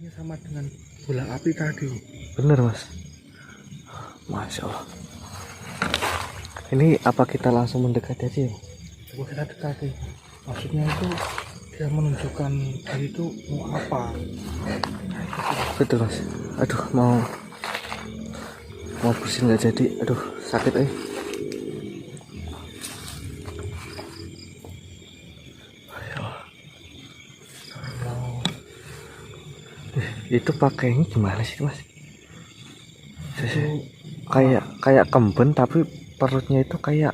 Ini sama dengan bola api tadi. Bener mas. Masya Allah. Ini apa kita langsung mendekat aja ya? Coba kita dekati. Maksudnya itu dia menunjukkan tadi itu mau apa. Betul mas. Aduh mau bersin nggak jadi. Aduh sakit Itu pakainya gimana sih mas? Kayak kemben tapi perutnya itu kayak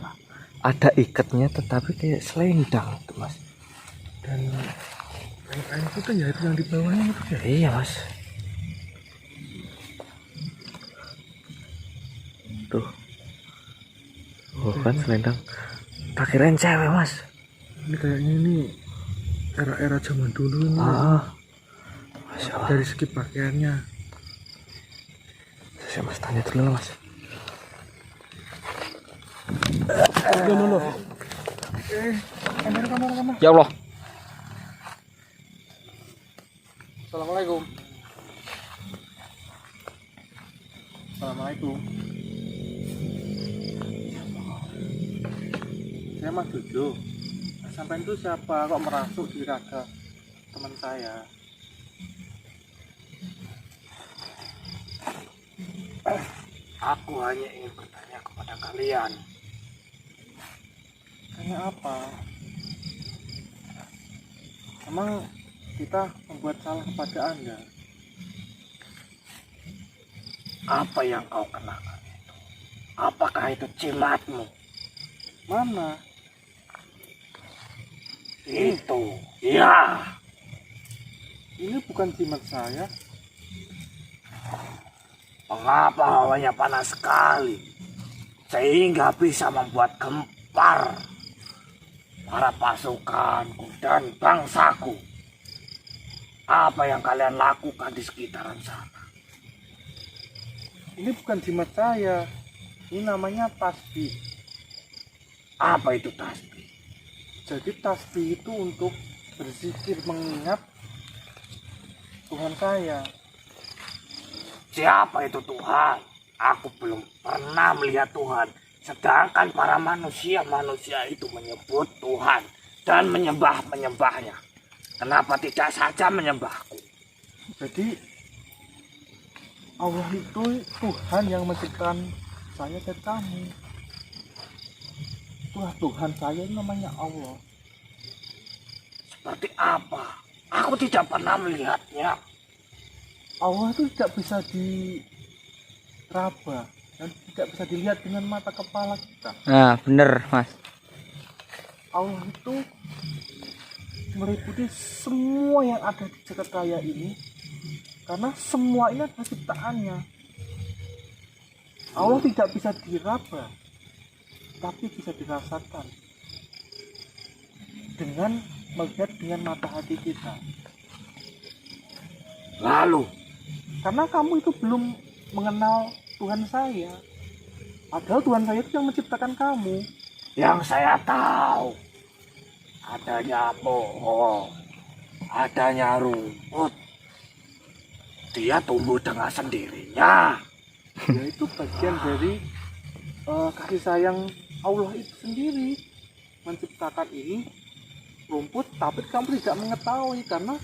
ada ikatnya tetapi kayak selendang itu mas. Dan kain putih ya itu yang di bawahnya itu ya. Iya mas. Tuh. Oh kan selendang. Tak kirain cewek mas. Ini kayaknya ini era-era zaman dulu ini. Masya Allah. Dari segi pakaiannya. Saya mas tanya dulu mas. Loh. Kamera. Ya Allah. Assalamualaikum. Assalamualaikum. Saya Mas Jojo. Sampai itu siapa kok merasuk di raga teman saya? Aku hanya ingin bertanya kepada kalian. Tanya apa? Emang kita membuat salah kepada Anda? Apa yang kau kenakan itu? Apakah itu jimatmu? Mana? Itu. Ya. Ini bukan jimat saya. Mengapa hawanya panas sekali sehingga bisa membuat gempar para pasukanku dan bangsaku? Apa yang kalian lakukan di sekitaran sana? Ini bukan jimat saya. Ini namanya tasbih. Apa itu tasbih? Jadi tasbih itu untuk berzikir mengingat Tuhan saya. Siapa itu Tuhan? Aku belum pernah melihat Tuhan. Sedangkan para manusia itu menyebut Tuhan dan menyembahnya. Kenapa tidak saja menyembahku? Jadi Allah itu Tuhan yang menciptakan saya dan kamu. Itulah Tuhan saya, namanya Allah. Seperti apa? Aku tidak pernah melihatnya. Allah itu tidak bisa diraba dan tidak bisa dilihat dengan mata kepala kita. Nah, bener mas. Allah itu meliputi semua yang ada di jagat raya ini, karena semua ini adalah ciptaannya. Allah tidak bisa diraba, tapi bisa dirasakan dengan melihat dengan mata hati kita. Lalu, Karena kamu itu belum mengenal Tuhan saya. Padahal Tuhan saya itu yang menciptakan kamu. yang saya tahu adanya pohon, adanya rumput. Dia tumbuh dengan sendirinya. Ya itu bagian dari kasih sayang Allah itu sendiri. Menciptakan ini rumput, tapi kamu tidak mengetahui karena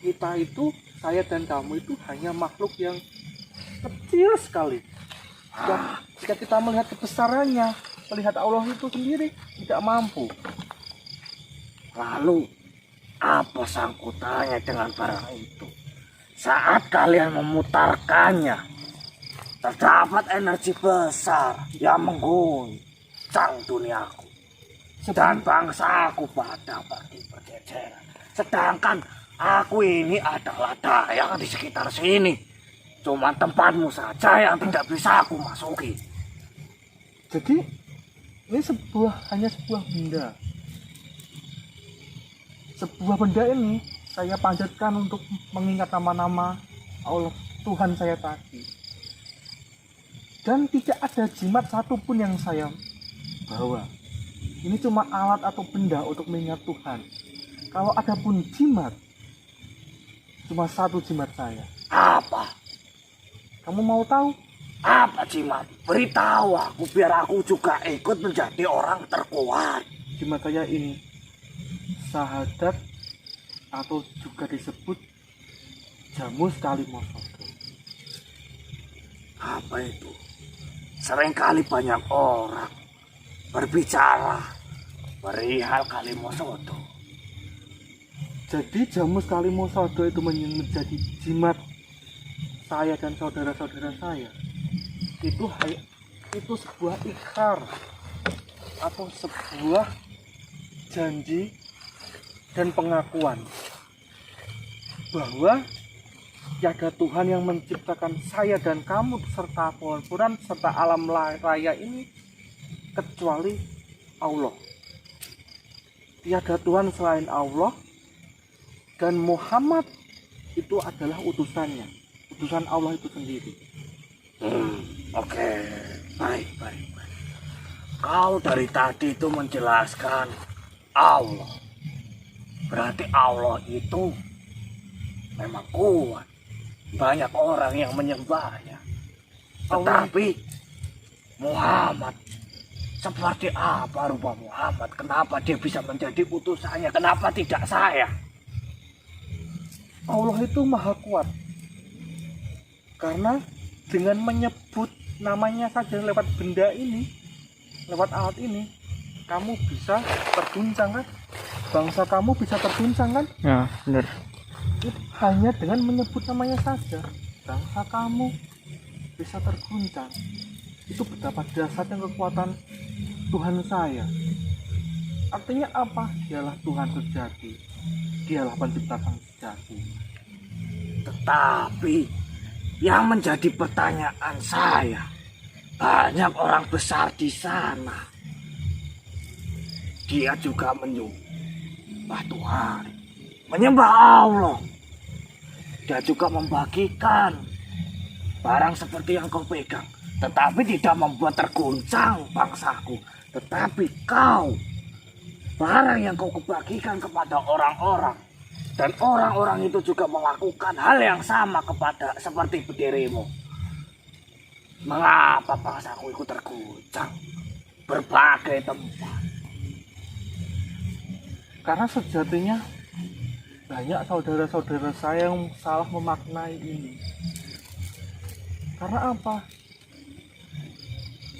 kita itu, saya dan kamu itu hanya makhluk yang kecil sekali. Dan jika kita melihat kebesarannya, melihat Allah itu sendiri tidak mampu. Lalu, apa sangkutannya dengan barang itu? Saat kalian memutarkannya, terdapat energi besar yang mengguncang duniaku dan bangsaku pada pergi berjejeran. Sedangkan aku ini adalah dayang di sekitar sini. Cuma tempatmu saja yang tidak bisa aku masuki. Jadi ini hanya sebuah benda. Sebuah benda ini saya panjatkan untuk mengingat nama-nama Allah Tuhan saya tadi. Dan tidak ada jimat satupun yang saya bawa. Ini cuma alat atau benda untuk mengingat Tuhan. Kalau ada pun jimat, cuma satu jimat saya. Apa? Kamu mau tahu? Apa jimat? Beritahu aku biar aku juga ikut menjadi orang terkuat. Jimat saya ini Sahadat, atau juga disebut Jamus Kalimosodo. Apa itu? Seringkali banyak orang berbicara perihal Kalimosodo. Jadi Jamus Kalimosodo itu menjadi jimat saya dan saudara-saudara saya. Itu sebuah ikrar atau sebuah janji dan pengakuan bahwa tiada Tuhan yang menciptakan saya dan kamu serta pohon-pohonan serta alam raya ini kecuali Allah. Tiada Tuhan selain Allah, dan Muhammad itu adalah utusannya, utusan Allah itu sendiri. Oke, baik. Kau dari tadi itu menjelaskan Allah. Berarti Allah itu memang kuat. Banyak orang yang menyembahnya. Tetapi Muhammad, seperti apa rupa Muhammad? Kenapa dia bisa menjadi utusannya? Kenapa tidak saya? Allah itu maha kuat. Karena dengan menyebut namanya saja lewat benda ini, lewat alat ini, kamu bisa terguncang kan? Bangsa kamu bisa terguncang kan? Ya, benar. Hanya dengan menyebut namanya saja, bangsa kamu bisa terguncang. Itu betapa dahsyatnya kekuatan Tuhan saya. Artinya apa? Dialah Tuhan sejati. Dialah pencipta sang sejati. Tetapi yang menjadi pertanyaan saya, banyak orang besar di sana. Dia juga menyembah Tuhan, menyembah Allah. Dia juga membagikan barang seperti yang kau pegang, tetapi tidak membuat terguncang bangsaku. Tetapi kau, barang yang kau kebagikan kepada orang-orang, dan orang-orang itu juga melakukan hal yang sama kepada seperti dirimu. Mengapa bangsaku ikut terguncang berbagai tempat? Karena sejatinya banyak saudara-saudara saya yang salah memaknai ini. Karena apa?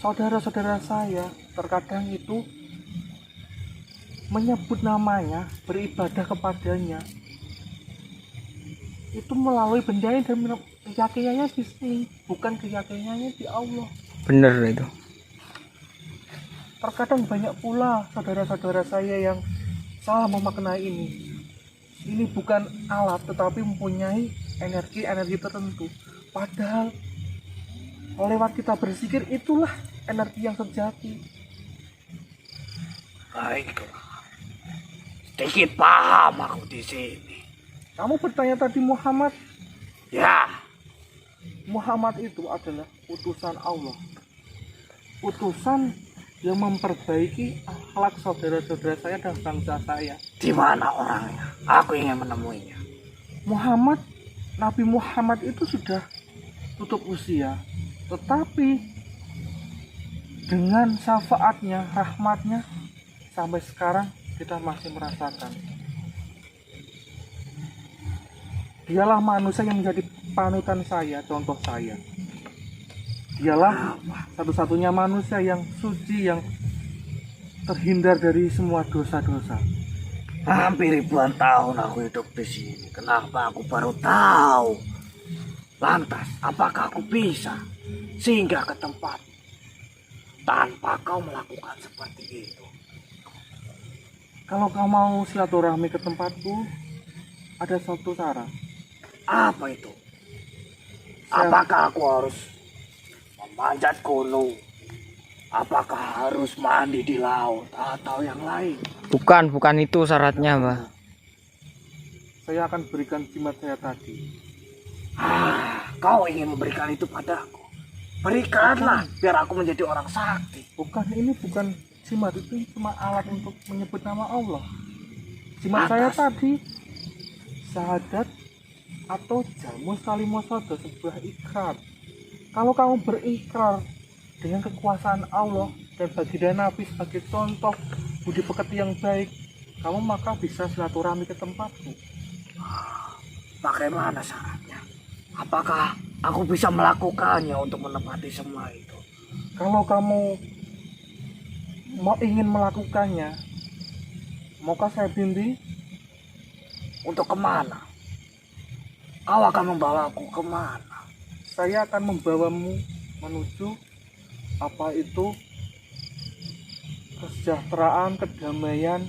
Saudara-saudara saya terkadang itu menyebut namanya, beribadah kepadanya, itu melalui benda ini dan keyakinannya di sini, bukan keyakinannya di Allah. Benar itu. Terkadang banyak pula saudara-saudara saya yang salah memaknai ini. Ini bukan alat, tetapi mempunyai energi-energi tertentu. Padahal lewat kita berzikir, itulah energi yang sejati. Baiklah, sedikit paham aku di sini. Kamu bertanya tadi Muhammad. Ya, Muhammad itu adalah utusan Allah. Utusan yang memperbaiki akhlak saudara-saudara saya dan bangsa saya. di mana orangnya? Aku ingin menemuinya. Nabi Muhammad itu sudah tutup usia, tetapi dengan syafaatnya, rahmatnya, sampai sekarang kita masih merasakan. Dialah manusia yang menjadi panutan saya, contoh saya. Dialah satu-satunya manusia yang suci, yang terhindar dari semua dosa-dosa. Hampir ribuan tahun aku hidup di sini. Kenapa aku baru tahu? Lantas, apakah aku bisa singgah ke tempat tanpa kau melakukan seperti itu? Kalau kau mau silaturahmi ke tempatku, ada satu cara. Apa itu? Apakah aku harus memanjat gunung? Apakah harus mandi di laut atau yang lain? Bukan itu syaratnya, Pak. Saya akan berikan jimat saya tadi. Kau ingin memberikan itu padaku? Berikanlah, biar aku menjadi orang sakti. Ini bukan jimat, itu cuma alat untuk menyebut nama Allah. Jimat saya tadi Sahadat, atau jamus kalimah sada, sebuah ikrar. Kalau kamu berikrar dengan kekuasaan Allah dan baginda Nabi sebagai contoh budi pekerti yang baik, kamu maka bisa silaturahmi ke tempatku. Bagaimana syaratnya? Apakah aku bisa melakukannya untuk menepati semua itu? Kalau kamu ingin melakukannya, maukah saya bimbing? Untuk kemana? Kau akan membawaku kemana? Saya akan membawamu menuju apa itu kesejahteraan, kedamaian,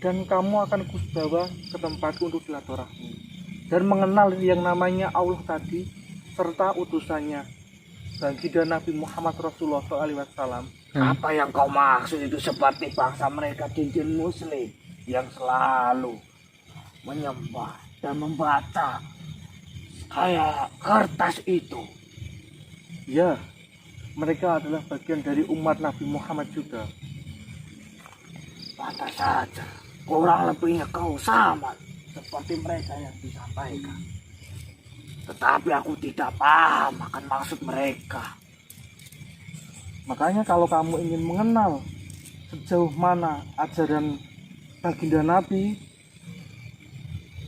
dan kamu akan kubawa ke tempatku untuk silaturahmi dan mengenal yang namanya Allah tadi serta utusannya baginda Nabi Muhammad Rasulullah SAW. Apa yang kau maksud itu seperti bangsa mereka cincin muslim yang selalu menyembah dan membaca kayak kertas itu? Ya, mereka adalah bagian dari umat Nabi Muhammad juga. Pantas saja, kurang lebihnya kau sama seperti mereka yang disampaikan. Tetapi aku tidak paham akan maksud mereka. Makanya kalau kamu ingin mengenal sejauh mana ajaran baginda Nabi,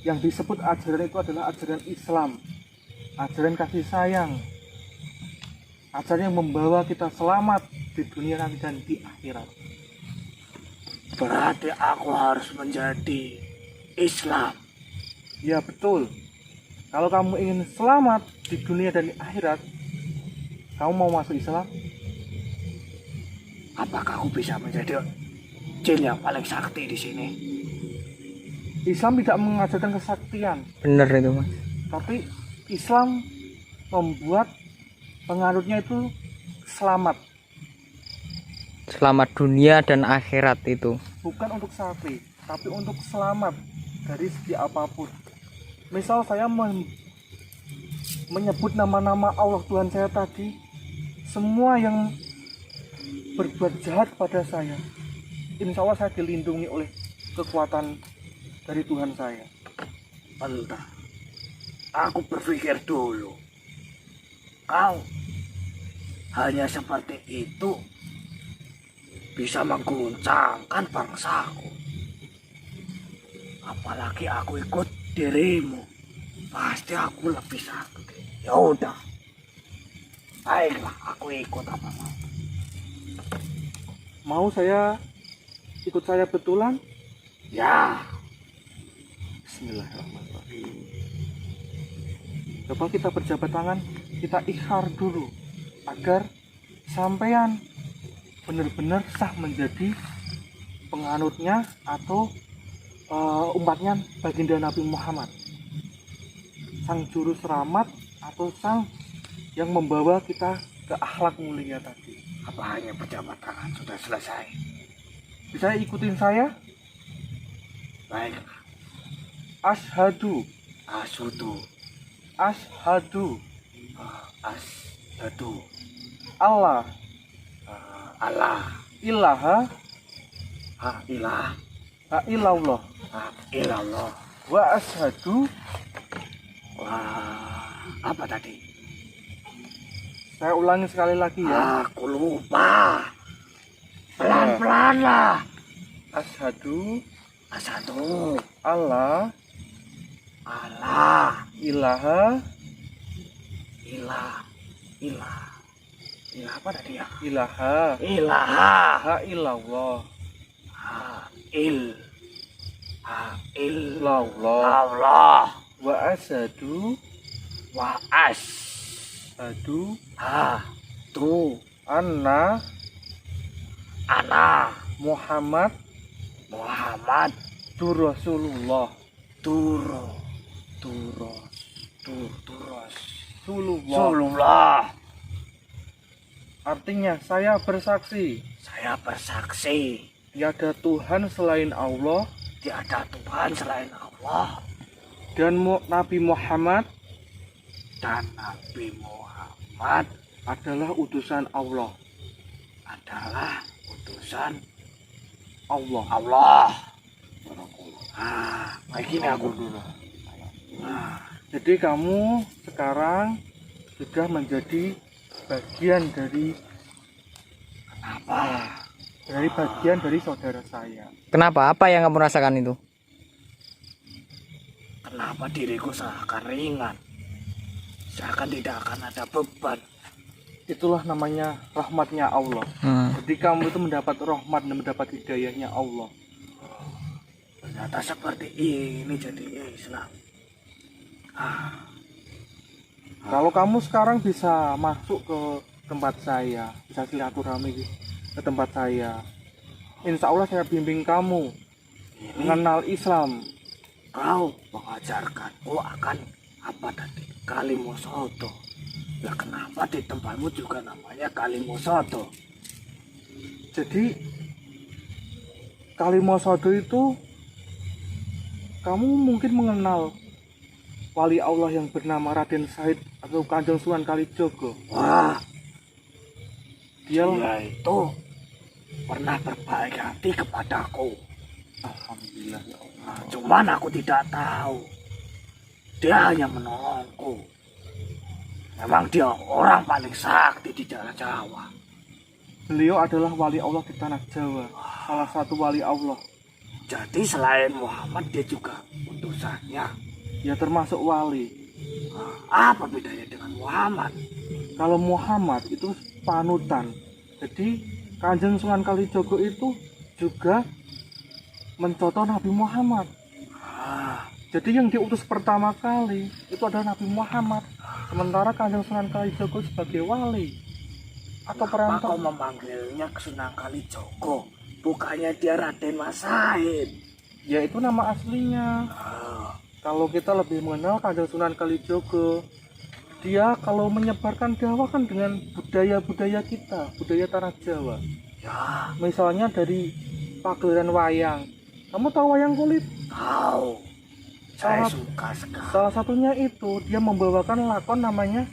yang disebut ajaran itu adalah ajaran Islam, ajaran kasih sayang, ajaran yang membawa kita selamat di dunia nanti dan di akhirat. Berarti aku harus menjadi Islam. Ya betul. Kalau kamu ingin selamat di dunia dan di akhirat, kamu mau masuk Islam? Apakah aku bisa menjadi jin yang paling sakti di sini? Islam tidak mengajarkan kesaktian, Bener itu mas. tapi Islam membuat penganutnya itu selamat, Selamat dunia dan akhirat itu. bukan untuk sakti, tapi untuk selamat dari segi apapun. Misal saya menyebut nama-nama Allah Tuhan saya tadi, semua yang berbuat jahat pada saya, insya Allah saya dilindungi oleh kekuatan dari Tuhan saya. Entah, aku berpikir dulu. Kau hanya seperti itu bisa mengguncangkan bangsaku. Apalagi aku ikut dirimu, pasti aku lebih sakti. Ya udah, baiklah, aku ikut apa mau. Mau saya ikut saya betulan? Ya, Bismillahirrahmanirrahim. Coba kita berjabat tangan, kita ikhar dulu agar sampean benar-benar sah menjadi penganutnya atau umatnya baginda Nabi Muhammad, sang juru selamat atau sang yang membawa kita ke akhlak mulia tadi. apa hanya pejabat tangan sudah selesai? Bisa ikutin saya? Baiklah, Ashadu, asutu, ashadu, asadu, Allah Allah, ilaha ilah, illallah ilallah. wa ashadu. Wah, apa tadi? Saya ulangi sekali lagi ya. Aku lupa. Pelan-pelan lah. Ashadu Asadu, Allah Allah, ilaha ilah, ilah, ilah apa tadi ya? ilaha Ilaha, illallah il, illallah Allah, wa ashadu wa as, adu tu, anna ana, Muhammad Muhammad, Rasulullah. turos, Rasulullah. Rasulullah. Artinya saya bersaksi Saya bersaksi tiada Tuhan selain Allah tiada Tuhan selain Allah dan Nabi Muhammad dan Nabi Muhammad adalah utusan Allah. adalah utusan Allah. Allah. Kayak gini aku. Jadi kamu sekarang sudah menjadi bagian dari bagian dari saudara saya. Kenapa? Apa yang kamu rasakan itu? Kenapa diriku seakan ringan? Seakan tidak akan ada beban. Itulah namanya rahmatnya Allah. Jadi kamu itu mendapat rahmat dan mendapat hidayahnya Allah. Ternyata seperti ini jadi Islam. Kalau kamu sekarang bisa masuk ke tempat saya, bisa silaturahmi ke tempat saya, insya Allah saya bimbing kamu mengenal Islam. Kau mengajarkanku akan apa tadi? Kalimosoto. Lah kenapa di tempatmu juga namanya Kalimosoto? Jadi Kalimosodo itu kamu mungkin mengenal wali Allah yang bernama Raden Said atau Kanjeng Sunan Kalijogo. Wah, Dia itu pernah berbaik hati kepadaku. Alhamdulillah ya Allah. Cuman aku tidak tahu. Dia hanya menolongku. Memang dia orang paling sakti di daerah Jawa. Beliau adalah wali Allah di tanah Jawa, salah satu wali Allah. Jadi selain Muhammad dia juga utusannya. Ya termasuk wali. Apa bedanya dengan Muhammad? Kalau Muhammad itu panutan. Jadi Kanjeng Sunan Kalijogo itu juga mencontoh Nabi Muhammad. Jadi yang diutus pertama kali itu adalah Nabi Muhammad. Sementara Kanjeng Sunan Kalijogo sebagai wali atau Kenapa kau perantau. memanggilnya Sunan Kalijogo? Bukannya dia Raden Mas Said. Ya itu nama aslinya. Kalau kita lebih mengenal Kanjeng Sunan Kalijogo, dia kalau menyebarkan dakwah kan dengan budaya-budaya kita, budaya tanah Jawa. Ya, Misalnya dari pagelaran wayang. Kamu tahu wayang kulit? tahu. Saya Salah- suka sekali. Salah satunya itu dia membawakan lakon namanya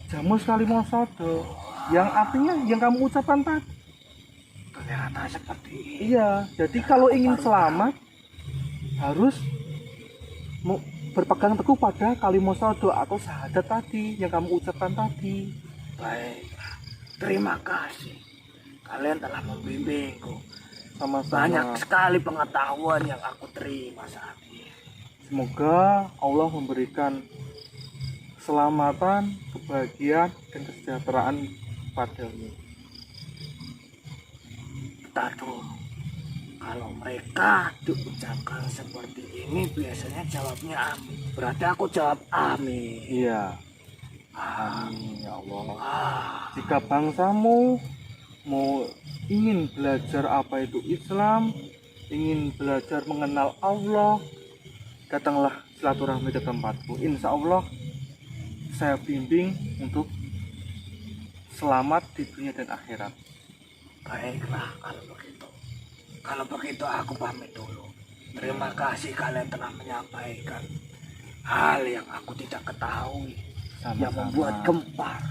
Jamus Kalimosodo, yang artinya yang kamu ucapkan tadi. Ternyata seperti ini. Iya, jadi kalau ingin selamat harus berpegang teguh pada Kalimosodo atau syahadat tadi yang kamu ucapkan tadi. Baiklah, terima kasih. Kalian telah membimbingku. Sama-sama. Banyak sekali pengetahuan yang aku terima saat ini. Semoga Allah memberikan keselamatan, kebahagiaan, dan kesejahteraan padamu. Bentar dulu. Kalau mereka diucapkan seperti ini biasanya jawabnya amin. Berarti aku jawab amin. Iya. Amin ya Allah. Ah, Jika bangsamu mau ingin belajar apa itu Islam, ingin belajar mengenal Allah, datanglah silaturahmi ke tempatku. Insya Allah saya bimbing untuk selamat di dunia dan akhirat. baiklah kalau begitu. Kalau begitu aku pamit dulu. Terima kasih kalian telah menyampaikan hal yang aku tidak ketahui. Yang Sama-sama. membuat gempar.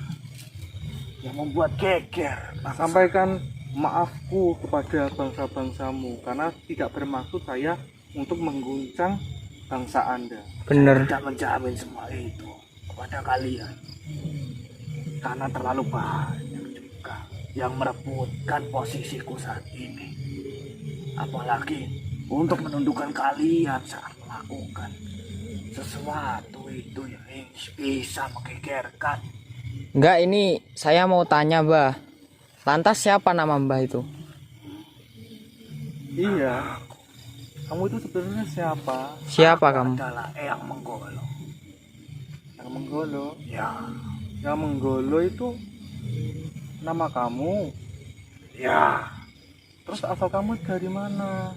Yang membuat geger. Sampaikan maafku kepada bangsa-bangsamu karena tidak bermaksud saya untuk mengguncang bangsa Anda. Bener. Tidak menjamin semua itu kepada kalian. Karena terlalu banyak juga yang merebutkan posisiku saat ini. Apalagi untuk menundukkan kalian saat melakukan sesuatu itu yang bisa menggegerkan. Enggak, ini saya mau tanya, Mbah. Lantas siapa nama Mbah itu? Iya. Kamu itu sebenarnya siapa? Siapa Aku kamu? adalah Eyang Menggolo. Yang Menggolo. Ya, Yang Menggolo itu nama kamu. ya. Terus asal kamu dari mana?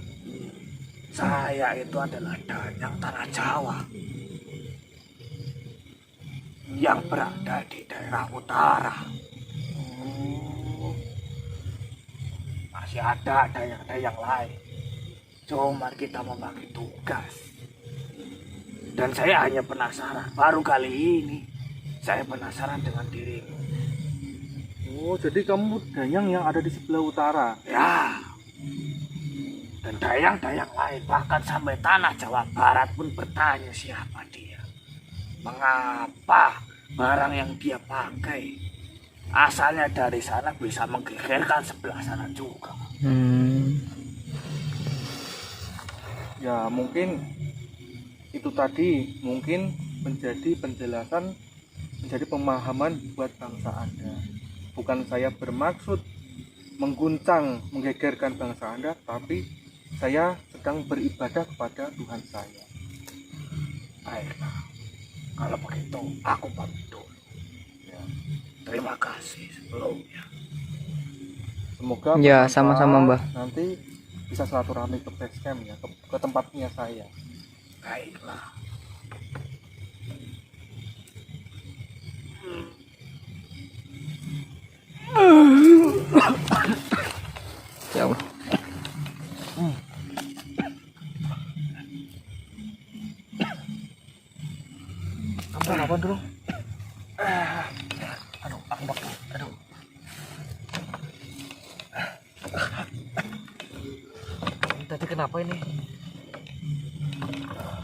Saya itu adalah Danyang Tanah Jawa yang berada di daerah utara. Oh, Masih ada dayang-dayang lain. Cuma kita membagi tugas. Dan saya hanya penasaran. Baru kali ini saya penasaran dengan dirimu. oh, jadi kamu Danyang yang ada di sebelah utara. Ya. Dan dayang-dayang lain bahkan sampai tanah Jawa Barat pun bertanya siapa dia. mengapa barang yang dia pakai asalnya dari sana bisa menggegerkan sebelah sana juga. Ya mungkin itu tadi mungkin menjadi penjelasan, menjadi pemahaman buat bangsa Anda. Bukan saya bermaksud mengguncang, menggegerkan bangsa Anda, tapi saya sedang beribadah kepada Tuhan saya. Baiklah, kalau begitu aku pamit dulu. Ya. Terima kasih sebelumnya. Semoga Ya, bermanfaat. sama-sama, Mbah. Nanti bisa silaturahmi ke base camp ya, ke tempatnya saya. Baiklah. Ya Allah. Kamu apa dulu? Aduh, aku bakal. Aduh. Tadi kenapa ini?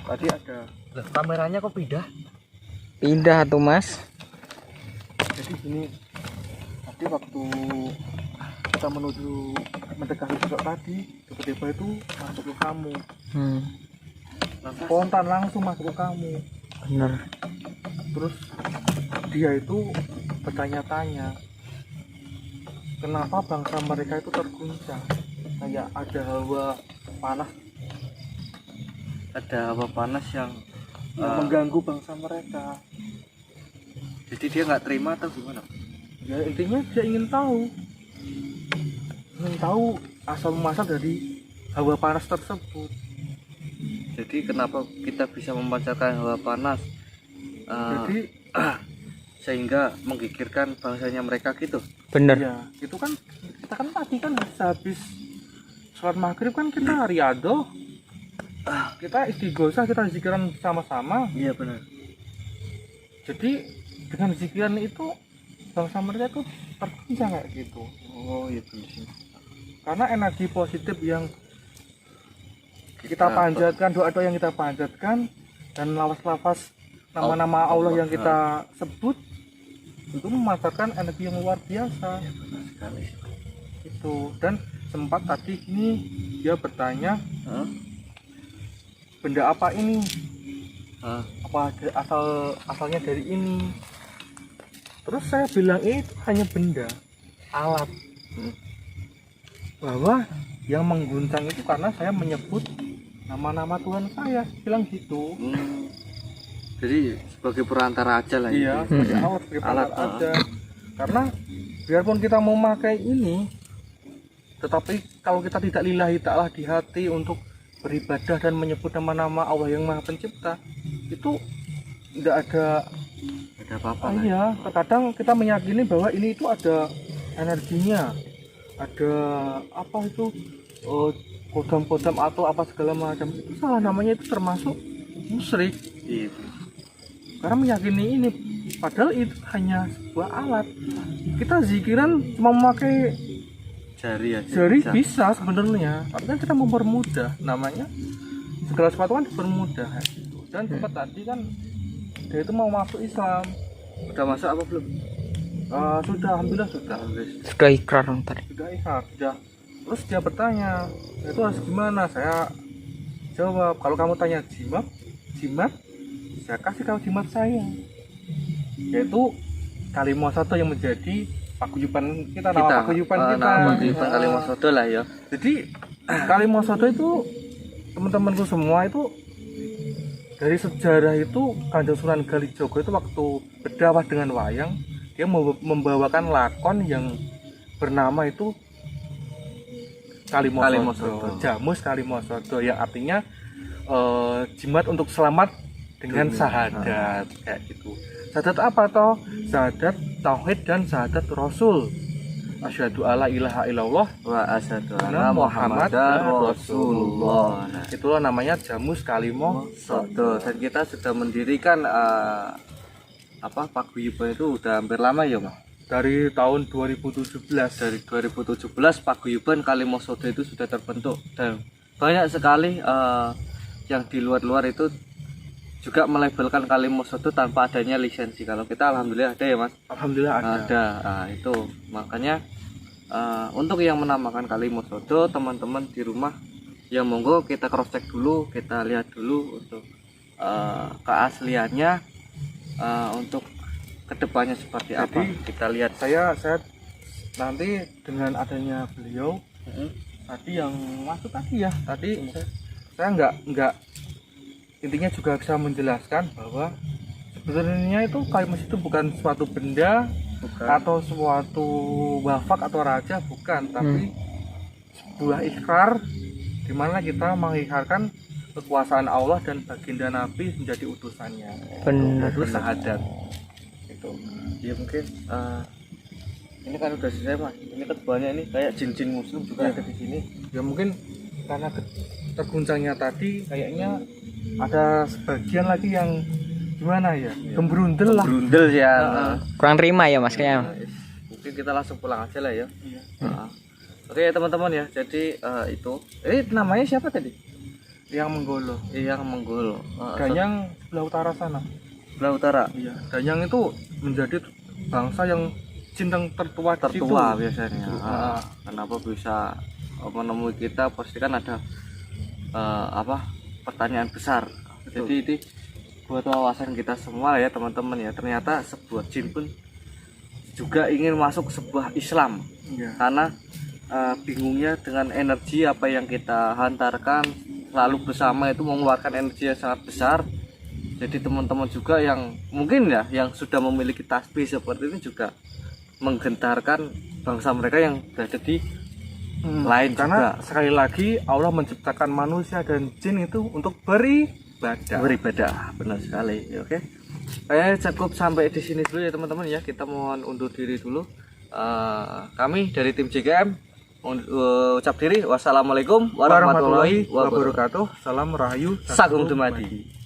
Tadi ada. Loh, kameranya kok pindah? Pindah tuh Mas. Jadi gini, tadi waktu kita menuju mendekati sosok tadi, tiba-tiba itu masuk ke kamu. Spontan langsung masuk ke kamu. Bener. Terus dia itu bertanya-tanya, kenapa bangsa mereka itu terguncang, kayak ada hawa panas, yang mengganggu bangsa mereka. Jadi dia nggak terima atau gimana? Ya intinya dia ingin tahu asal muasal dari hawa panas tersebut. Jadi kenapa kita bisa memancarkan hawa panas Jadi sehingga menggigirkan bangsanya mereka gitu? Bener. ya itu kan kita kan tadi kan habis sholat maghrib kan kita riyadhah, kita istighosah, kita zikiran sama-sama. Iya benar. Jadi dengan zikiran itu bangsa mereka tuh terguncang kayak gitu. Oh iya benar. Karena energi positif yang kita panjatkan, doa-doa yang kita panjatkan, dan lafaz-lafaz nama-nama Allah yang kita sebut itu memancarkan energi yang luar biasa. Benar sekali. Itu. Dan sempat tadi ini dia bertanya, benda apa ini? Apa asalnya dari ini? Terus saya bilang itu hanya benda, alat. Bahwa yang mengguncang itu karena saya menyebut nama-nama Tuhan saya, bilang gitu. Jadi sebagai perantara aja lah. Iya, sebagai alat, sebagai alat aja. Karena biarpun kita mau pakai ini, tetapi kalau kita tidak lillahi ta'ala di hati untuk beribadah dan menyebut nama-nama Allah yang Maha Pencipta, itu tidak ada apa-apa. Iya, terkadang kita meyakini bahwa ini itu ada energinya, ada apa itu, kodam-kodam atau apa segala macam. Itu salah, namanya itu termasuk musyrik. Iya. Karena meyakini ini, padahal itu hanya sebuah alat. Kita zikiran cuma memakai Jari aja. jari bisa sebenarnya, tapi kan kita mempermudah, namanya segala sesuatu kan dipermudah gitu. Dan sempat tadi kan dia itu mau masuk Islam. Udah masuk apa belum? Sudah, alhamdulillah sudah. Sudah ikrar ntar. Sudah ikhlas, sudah. Terus dia bertanya, itu harus gimana? Saya jawab, kalau kamu tanya jimat, saya kasih kau jimat saya, yaitu Kalimosodo yang menjadi paguyuban kita, nama paguyuban kita. Nama paguyuban Kalimosodo lah ya. Jadi Kalimosodo itu, teman-temanku semua itu, dari sejarah itu Kanjeng Sunan Kalijogo itu waktu berdakwah dengan wayang, dia membawakan lakon yang bernama itu Kalimosodo, Jamus Kalimosodo, yang artinya jimat untuk selamat dengan syahadat, kayak gitu. Syahadat apa toh? Syahadat tauhid dan syahadat rasul. Asyhadu alla ilaha illallah wa asyhadu anna anna Muhammadar Muhammadar Rasulullah. Itulah namanya Jamus Kalimosodo. Dan kita sudah mendirikan paguyuban itu udah hampir lama ya, Mas? Dari tahun 2017. Dari 2017 paguyuban Kalimosodo itu sudah terbentuk, dan banyak sekali yang di luar-luar itu juga melabelkan Kalimosodo tanpa adanya lisensi. Kalau kita alhamdulillah ada ya Mas. Alhamdulillah ada. Nah, itu makanya untuk yang menamakan Kalimosodo, teman-teman di rumah ya monggo kita cross check dulu, kita lihat dulu untuk keasliannya, untuk kedepannya seperti apa Jadi, kita lihat. Saya nanti dengan adanya beliau tadi yang masuk tadi ya, saya nggak intinya juga bisa menjelaskan bahwa sebenarnya itu Kalimas itu bukan suatu benda atau suatu wafak atau raja, bukan, tapi sebuah ikrar di mana kita mengikrarkan kekuasaan Allah dan baginda Nabi menjadi utusannya. Benar. Itu syahadat itu ya. Mungkin ini kan udah selesai Mas, ini ketuanya ini kayak jin-jin muslim juga ada di sini Ya mungkin karena terguncangnya tadi kayaknya ada sebagian lagi yang gimana ya, gembrundel lah. berundel ya. Kurang terima ya Mas kayaknya. Mungkin kita langsung pulang aja lah ya. Iya. Oke teman-teman ya, jadi itu namanya siapa tadi? Yang menggolo. Yang menggolo. Danyang sebelah utara sana. Sebelah utara. Iya. Danyang itu menjadi bangsa yang cinta tertua di situ. Biasanya. Kenapa bisa menemui kita? Pasti kan ada pertanyaan besar. Betul. Jadi ini buat wawasan kita semua ya teman-teman ya. Ternyata sebuah jin pun juga ingin masuk sebuah Islam. Iya. Karena bingungnya dengan energi apa yang kita hantarkan lalu bersama itu mengeluarkan energi yang sangat besar. Jadi teman-teman juga yang mungkin ya yang sudah memiliki tasbih seperti ini juga menggentarkan bangsa mereka yang berada di lain Karena juga. sekali lagi Allah menciptakan manusia dan jin itu untuk Beribadah, benar sekali. Ya, oke. Cukup sampai di sini dulu ya teman-teman ya. Kita mohon undur diri dulu. Kami dari tim JKM ucap diri. Wassalamualaikum warahmatullahi wabarakatuh. Salam Rahayu Sagung Dumadi.